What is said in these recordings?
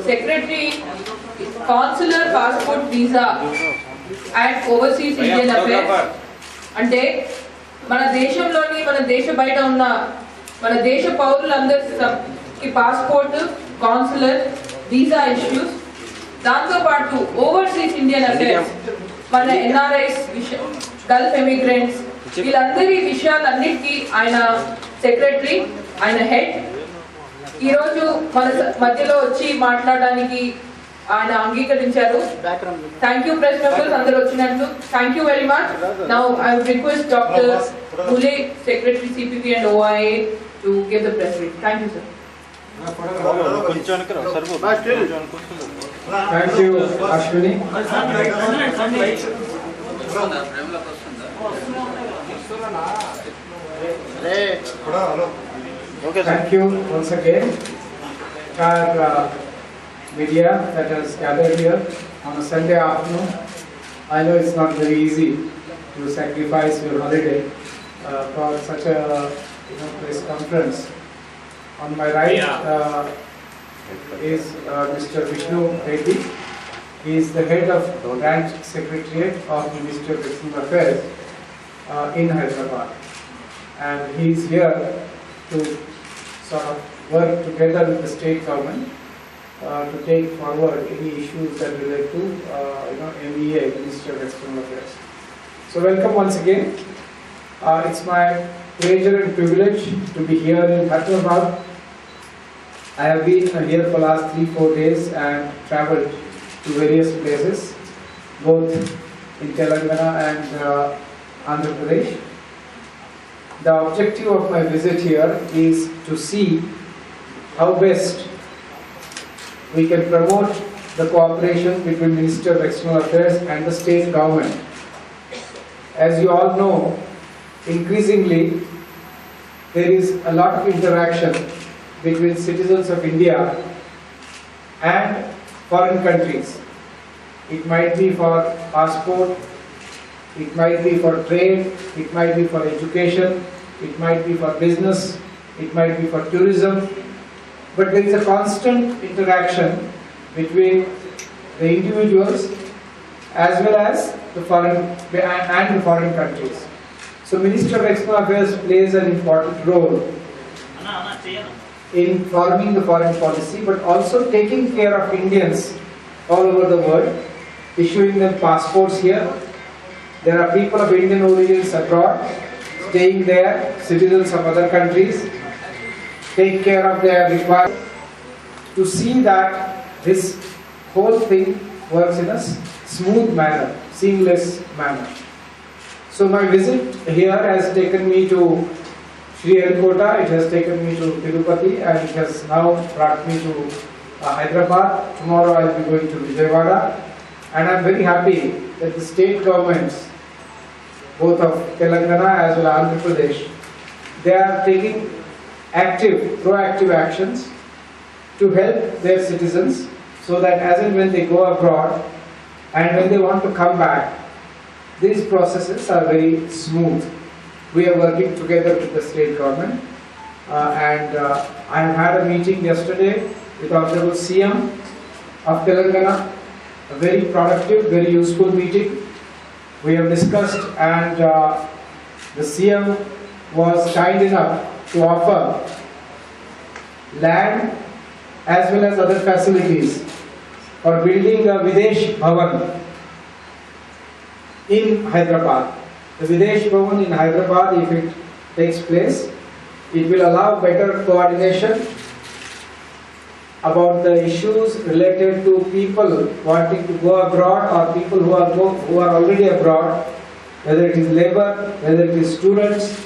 Secretary, Consular Passport Visa and Overseas Indian Affairs. అంటే మన దేశంలోని మన దేశ బయట ఉన్న మన దేశ పౌరులందరికీ పాస్పోర్ట్, కాన్సులర్, వీసా ఇష్యూస్, దాంతోపాటు ఓవర్సీస్ ఇండియన్ అఫేర్స్, మన ఎన్ఆర్ఐస్, గల్ఫ్ ఎమిగ్రెంట్స్, వీళ్ళందరి విషయాలన్నిటికీ ఆయన సెక్రటరీ, ఆయన హెడ్. ఈరోజు మన మధ్యలో వచ్చి మాట్లాడడానికి ఆయన అంగీకరించారు. థ్యాంక్ యూ ప్రెస్ మెంబర్స్ అందరూ వచ్చినట్టు. Thank you very much. Now I would request doctor Mulay, Secretary CPP and OIA to give the press release. Thank you, sir. Thank you, Ashwini. Thank you once again, our media that has gathered here on a Sunday afternoon. I know it's not very easy to sacrifice your holiday for such a press conference. On my right is Mr. Vishnu Reddy. He is the head of branch secretariat of the Ministry of External Affairs in Hyderabad, and he is here to sort of work together with the state government to take forward any issues that relate to MEA, Ministry of External Affairs. So welcome once again. It's my pleasure and privilege to be here in Hyderabad. I have been here for the last 3-4 days and travelled to various places, both in Telangana and Andhra Pradesh. The objective of my visit here is to see how best we can promote the cooperation between Ministry of External Affairs and the state government. As you all know, increasingly there is a lot of interaction between citizens of India and foreign countries. It might be for passport, it might be for trade, it might be for education, it might be for business, it might be for tourism, but there is a constant interaction between the individuals as well as the foreign countries. So Ministry of External Affairs plays an important role in forming the foreign policy, but also taking care of Indians all over the world, issuing them passports here. There are people of Indian origins abroad, staying there, citizens of other countries, take care of their requirements, to see that this whole thing works in a smooth manner, seamless manner. So my visit here has taken me to Sri Harikota, it has taken me to Tirupati, and it has now brought me to Hyderabad. Tomorrow I will be going to Vijayawada, and I am very happy that the state governments, both of Telangana as well as Andhra Pradesh, they are taking proactive actions to help their citizens, so that as and when they go abroad and when they want to come back, these processes are very smooth. We are working together with the state government, and I had a meeting yesterday with Honorable CM of Telangana, a very productive, very useful meeting. We have discussed, and the CM was kind enough to offer land as well as other facilities for building a Videsh Bhavan in Hyderabad. The Videsh Bhavan in Hyderabad, if it takes place, it will allow better coordination about the issues related to people wanting to go abroad or people who are already abroad, whether it is labor, whether it is students,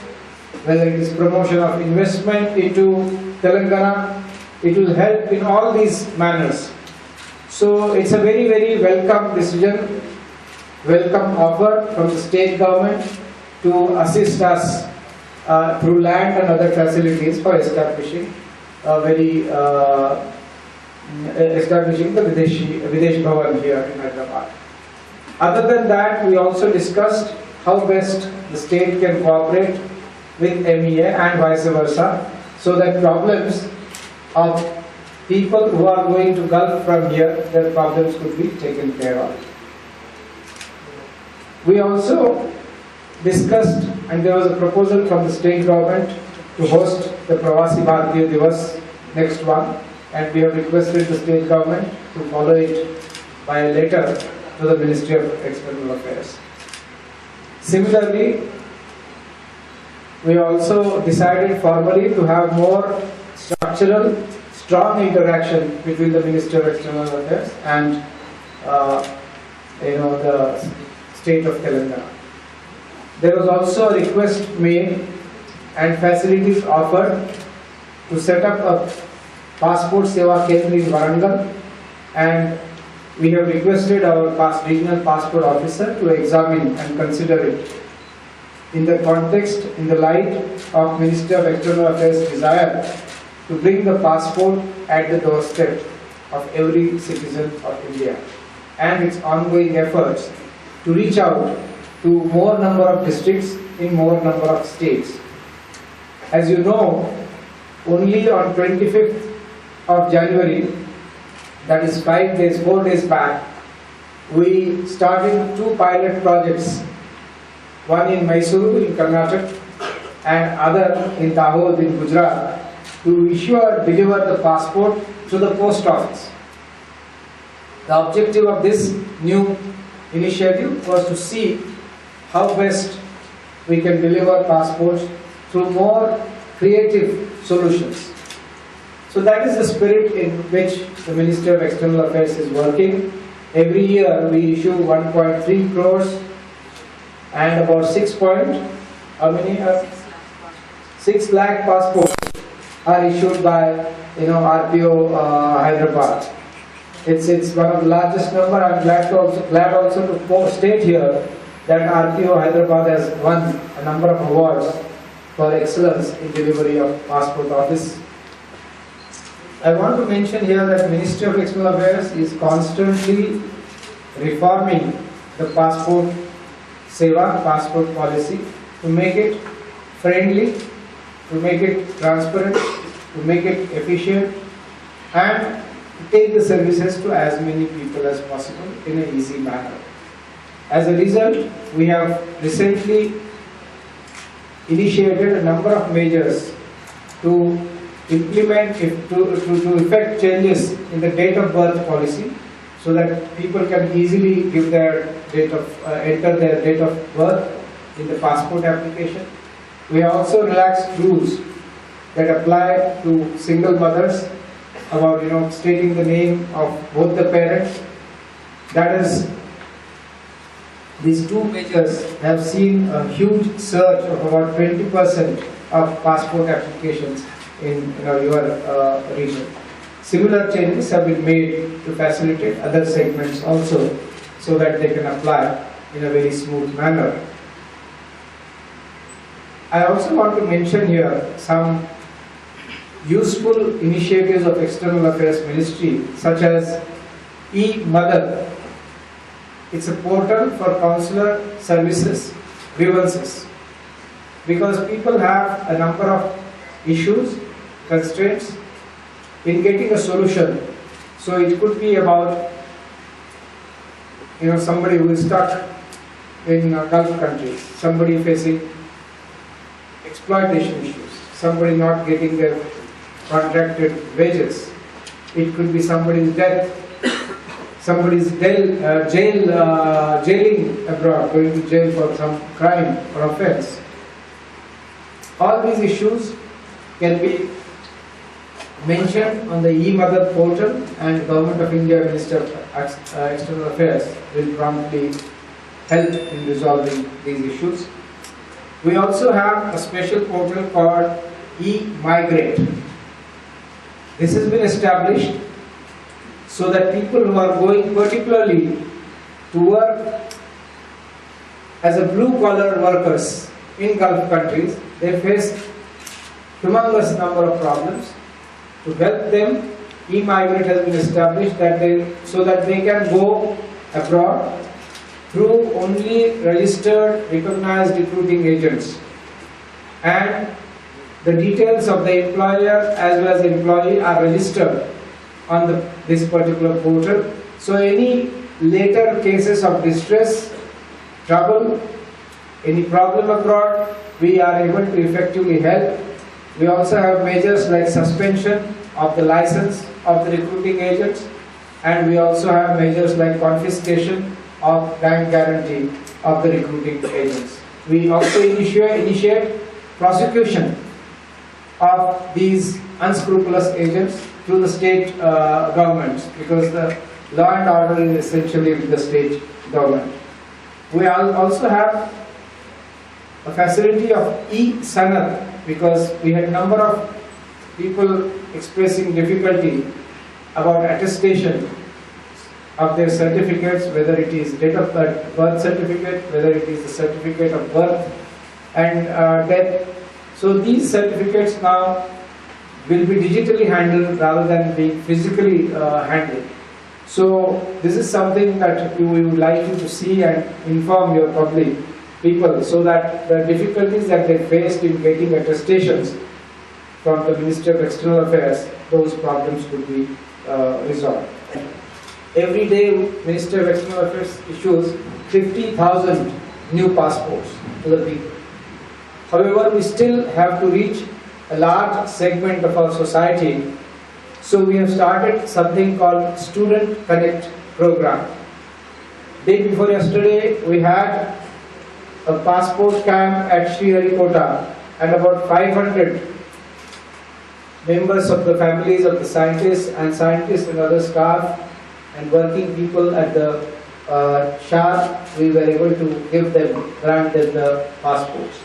whether it is promotion of investment into Telangana. It will help in all these manners. So it's a very, very welcome decision, welcome offer from the state government to assist us through land and other facilities for establishing the Videsh Bhavan here in Hyderabad. Other than that, we also discussed how best the state can cooperate with MEA and vice versa, so that problems of people who are going to Gulf from here, their problems could be taken care of. We also discussed, and there was a proposal from the state government to host the Pravasi Bharatiya Divas, next one, and we have requested the state government to follow it by a letter to the Ministry of External Affairs. Similarly, we also decided formally to have more structural, strong interaction between the Ministry of External Affairs and the state of Telangana. There was also a request made and facilities offered to set up a passport seva kendra in Warangal, and we have requested our regional passport officer to examine and consider it in the context, in the light of Ministry of External Affairs' desire to bring the passport at the doorstep of every citizen of India, and its ongoing efforts to reach out to more number of districts in more number of states. As you know, only on 25th of January, that is 4 days back, we started 2 pilot projects, one in Mysuru in Karnataka and other in Dahod in Gujarat, to issue or deliver the passport to the post office. The objective of this new initiative was to see how best we can deliver passports through more creative solutions. So that is the spirit in which the Ministry of External Affairs is working. Every year we issue 1.3 crores and about 6 lakh passports are issued by RPO Hyderabad. It's one of the largest number. I'm glad also to state here that RPO Hyderabad has won a number of awards for excellence in delivery of passport office. I want to mention here that Ministry of External Affairs is constantly reforming the passport seva, passport policy, to make it friendly, to make it transparent, to make it efficient, and to take the services to as many people as possible in an easy manner. As a result, we have recently initiated a number of measures to implement, to effect changes in the date of birth policy, so that people can easily give their enter their date of birth in the passport application. We have also relaxed rules that apply to single mothers about stating the name of both the parents. That is, these 2 measures have seen a huge surge of about 20% of passport applications in your region. Similar changes have been made to facilitate other segments also, so that they can apply in a very smooth manner. I also want to mention here some useful initiatives of External Affairs Ministry, such as e-Mother. It's a portal for consular services, grievances, because people have a number of issues, constraints in getting a solution. So it could be about somebody who is stuck in Gulf countries, somebody facing exploitation issues, somebody not getting their contracted wages. It could be somebody's death, somebody's jailing abroad, going to jail for some crime or offense. All these issues can be mentioned on the e-Mother portal, and Government of India Minister of External Affairs will promptly help in resolving these issues. We also have a special portal called e-Migrate. This has been established so that people who are going particularly to work as a blue-collar workers in Gulf countries, they face humongous number of problems. To help them, e-Migrate has been established so that they can go abroad through only registered, recognized recruiting agents, and the details of the employer as well as the employee are registered on this particular portal. So any later cases of distress, trouble, any problem abroad, we are able to effectively help. We also have measures like suspension of the license of the recruiting agents, and we also have measures like confiscation of bank guarantee of the recruiting agents. We also initiate prosecution of these unscrupulous agents through the state governments, because the law and order is essentially with the state government. We also have a facility of e-sanad, because we had a number of people expressing difficulty about attestation of their certificates, whether it is date of birth certificate, whether it is the certificate of birth and death. So these certificates now will be digitally handled rather than being physically handled. So this is something that we would like you to see and inform your public people, so that the difficulties that they faced in getting attestations from the Ministry of External Affairs, those problems could be resolved. Every day, Ministry of External Affairs issues 50,000 new passports to the people. However, we still have to reach a large segment of our society. So we have started something called Student Connect program. Day before yesterday, we had a passport camp at Sriharikota, and about 500 members of the families of the scientists and other staff and working people at the SHAR, we were able to grant them the passports.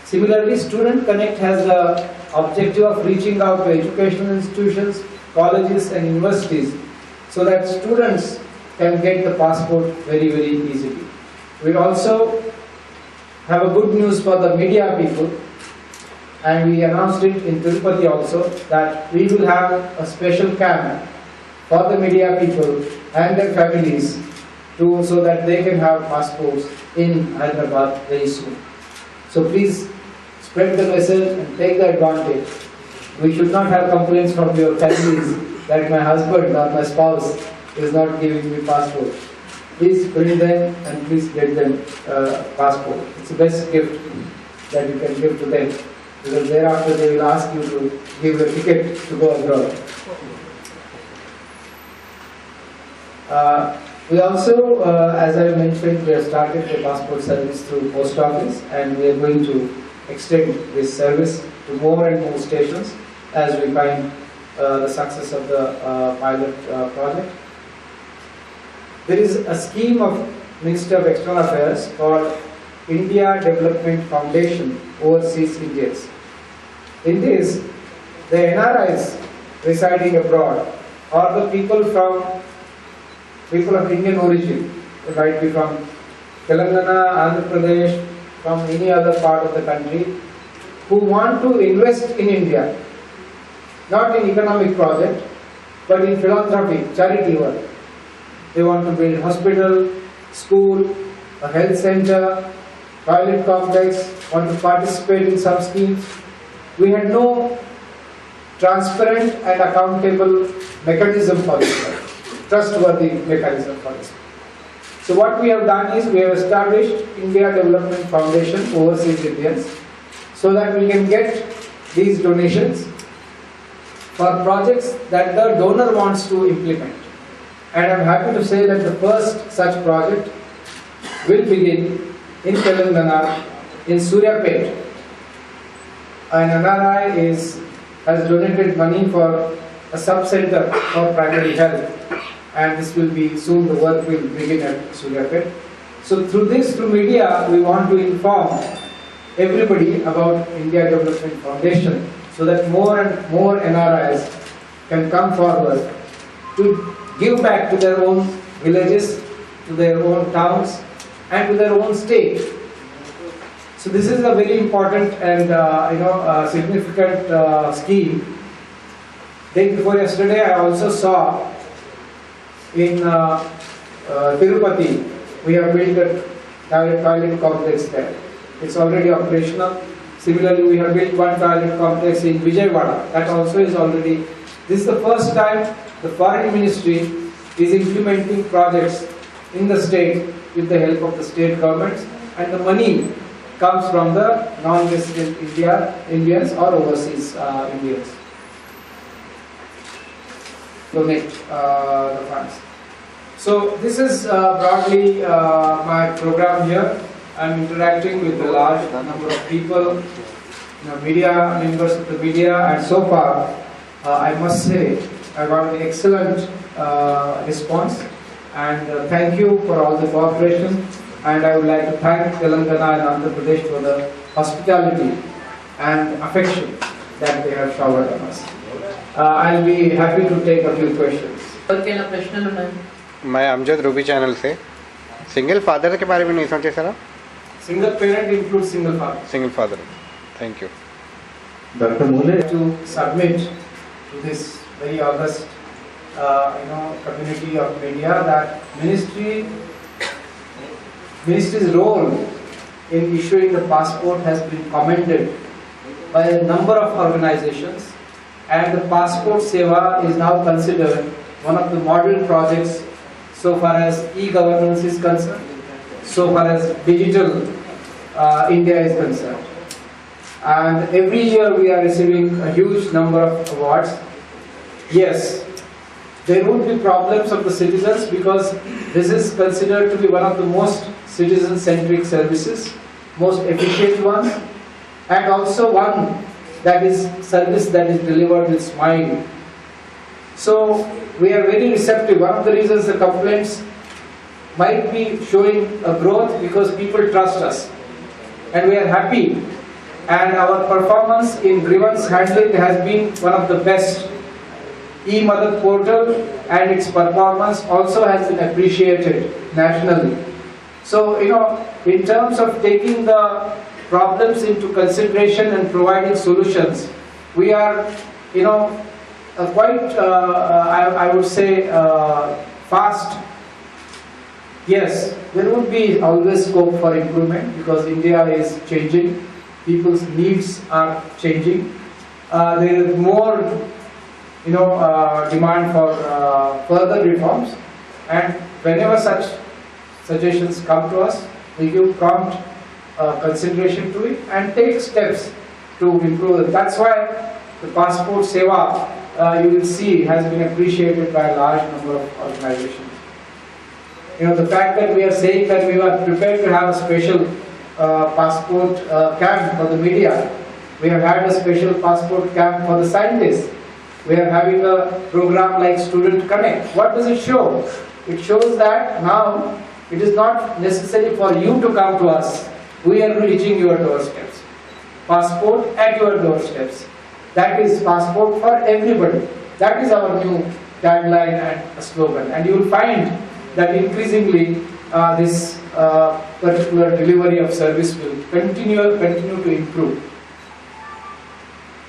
Similarly, Student Connect has the objective of reaching out to educational institutions, colleges and universities, so that students can get the passport very, very easily. We also have a good news for the media people, and we announced it in Tirupati also, that we will have a special camp for the media people and their families so that they can have passports in Hyderabad very soon. So please spread the message and take the advantage. We should not have complaints from your families that my husband or my spouse is not giving me passport. Please bring them and please get them passport. It's the best gift that you can give to them, because thereafter they will ask you to give a ticket to go abroad. We also, as I mentioned, we have started the passport service through post office, and we are going to extend this service to more and more stations as we find the success of the pilot project. There is a scheme of Ministry of External Affairs called India Development Foundation Overseas Indians. In this, the NRIs residing abroad, or the people of Indian origin, it might be from Telangana, Andhra Pradesh, from any other part of the country, who want to invest in India, not in economic project, but in philanthropy, charity work. They want to build hospital, school, a health center, toilet complex, want to participate in some schemes. We had no transparent and accountable mechanism for this, trustworthy mechanism for this. So what we have done is we have established India Development Foundation Overseas Indians, so that we can get these donations for projects that the donor wants to implement. And I am happy to say that the first such project will begin in Telangana, in Suryapet. An NRI has donated money for a sub-center for primary health, and this will be soon, the work will begin at Suryapet. So through media, we want to inform everybody about India Development Foundation, so that more and more NRIs can come forward to give back to their own villages, to their own towns, and to their own state. So this is a very important and significant scheme. Day before yesterday, I also saw in Tirupati, we have built a toilet complex there. It's already operational. Similarly, we have built one toilet complex in Vijayawada. That also is already. This is the first time the Foreign Ministry is implementing projects in the state with the help of the state governments, and the money comes from the non-resident Indians or overseas Indians. Donate the funds. So this is broadly my program here. I'm interacting with a large number of people, media, members of the media, and so far I must say I got an excellent response, and thank you for all the cooperation, and I would like to thank Telangana and Andhra Pradesh for the hospitality and affection that they have showered on us. I'll be happy to take a few questions. ఎవరికైనా ప్రశ్నలు ఉన్నాయి? मैं Amjad Ruby channel से single father के बारे में नहीं सोचे सर आप? Single parent includes single father. Single father, thank you. Dr. Mulay, To submit to this very august community of media that ministry's role in issuing the passport has been commended by a number of organizations, and the passport seva is now considered one of the model projects so far as e-governance is concerned, so far as digital India is concerned. And every year we are receiving a huge number of awards. Yes, there would be problems of the citizens because this is considered to be one of the most citizen-centric services, most efficient ones, and also one that is service that is delivered with smile. So we are very receptive. One of the reasons the complaints might be showing a growth because people trust us, and we are happy. And our performance in grievance handling has been one of the best. E-Mother portal and its performance also has been appreciated nationally. So, in terms of taking the problems into consideration and providing solutions, we are, quite, I would say, fast. Yes, there would be always scope for improvement because India is changing, people's needs are changing. There is more, demand for further reforms, and whenever such suggestions come to us, we give prompt consideration to it and take steps to improve it. That's why the passport seva, you will see, has been appreciated by a large number of organizations. The fact that we are saying that we are prepared to have a special passport camp for the media, we have had a special passport camp for the scientists, we are having a program like Student Connect. What does it show? It shows that now it is not necessary for you to come to us, we are reaching your doorsteps. Passport at your doorsteps. That is passport for everybody. That is our new tagline and slogan, and you will find that increasingly this particular delivery of service will continue to improve.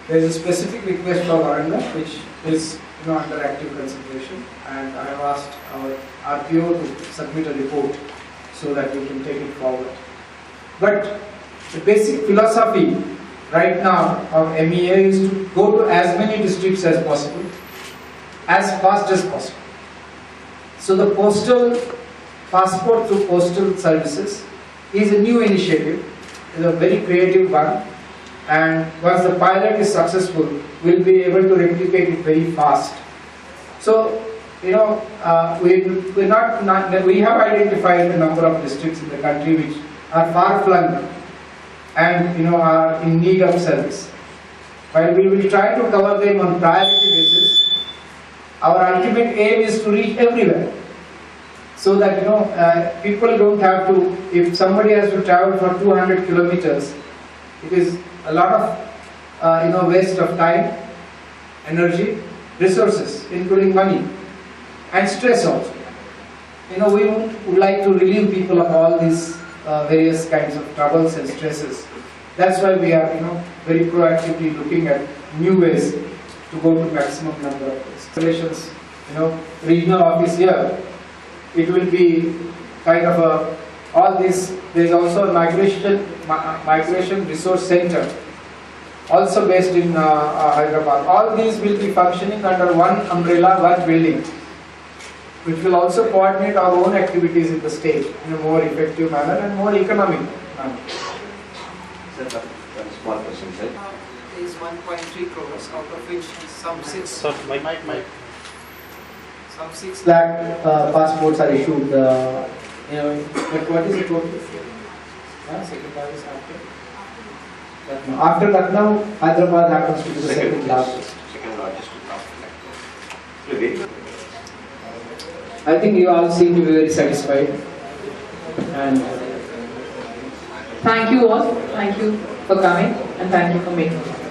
There is a specific request from Aranda which is under active consideration, and I have asked our RPO to submit a report so that we can take it forward. But the basic philosophy right now of MEA is to go to as many districts as possible, as fast as possible. So the postal passport through postal services is a new initiative, is a very creative one, and once the pilot is successful, we'll be able to replicate it very fast. So, we have identified a number of districts in the country which are far flung and are in need of service. While we will try to cover them on priority basis, our ultimate aim is to reach everywhere, so that people don't have to. If somebody has to travel for 200 kilometers, it is a lot of waste of time, energy, resources, including money, and stress also. We would like to relieve people of all these various kinds of troubles and stresses. That's why we are very proactively looking at new ways to go to maximum number of installations. Regional office here, it will be kind of all this. There is also a migration resource center. also based in Hyderabad. All these will be functioning under one umbrella, one building, which will also coordinate our own activities in the state in a more effective manner and more economic manner. Sir, one small question, sir. Is 1.3 crores, out of which some 6 Sir, Mike. some 6 Lakh passports are issued. But what is the total? Second is after. After Lucknow, Hyderabad happens to be the second largest. Second largest. Okay. I think you all seem to be very satisfied. And Thank you all. Thank you for coming and thank you for making it.